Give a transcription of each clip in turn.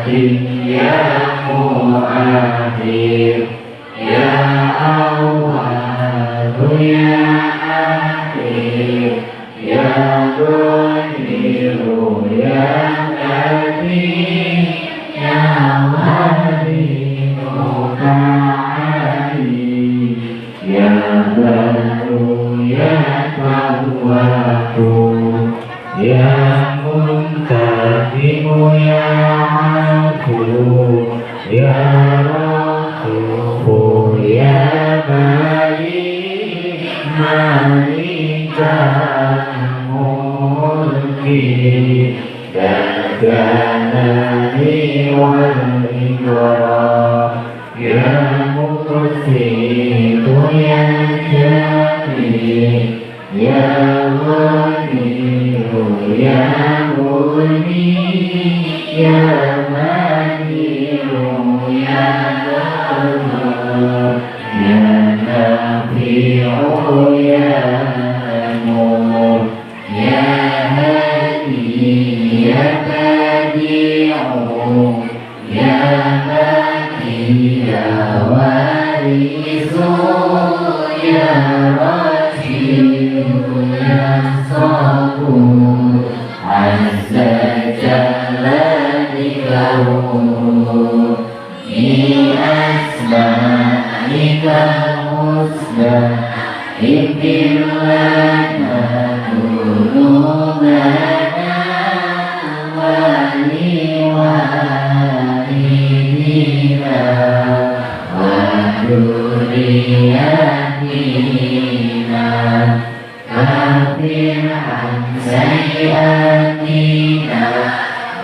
يا مؤخر يا أول يا آخر يا ظاهر يا كبير يا ولي متعالي يا بر يا تواب يا منتقم يا عفو يا رؤوف يا مليك مالك الملك يا جلال والإكرام يا مقسط يا كريم يا غني يا مغني يا مليك يا غفار يا نافع يا نور يا هادي يا بديع يا باقي يا وارث يا رشيد يا صبور عز جل ذكره بأسمائك الحسنى اغفر لنا ذنوبنا ولوالدينا وذرياتنا كفر عن سيئاتنا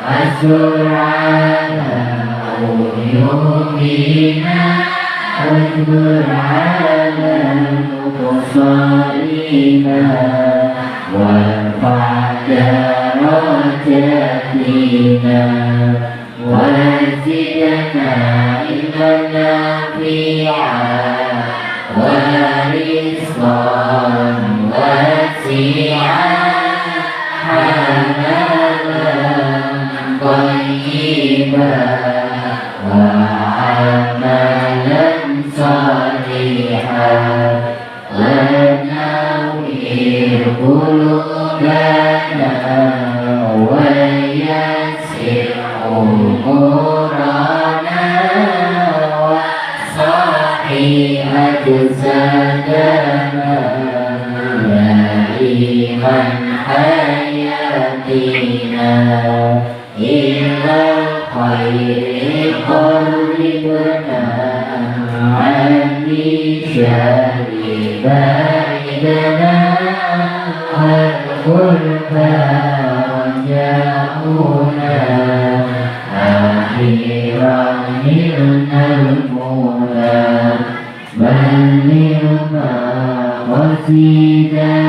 واستر على عيوبنا واجبر على مصائبنا وارفع درجاتنا وزدنا علما نافعا ورزقا واسعا حلالا طيبا وعملا صالحا ونوّر قلوبنا ويسر أمورنا وصحح أجسادنا دائما حياتنا إلى الخير قربنا عن شر بعدنا والقربى رجاؤنا أخيرا منا المولى بلغنا قصيدنا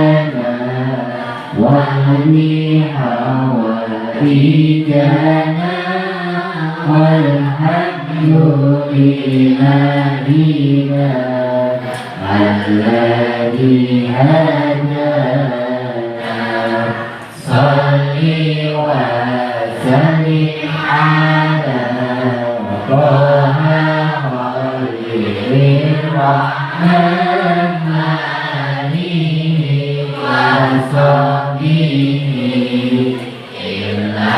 واهدي حوائجنا والحمد لإلهنا الذي هدانا صل وسلم على طه خير الرحمن آله وصحبه إلا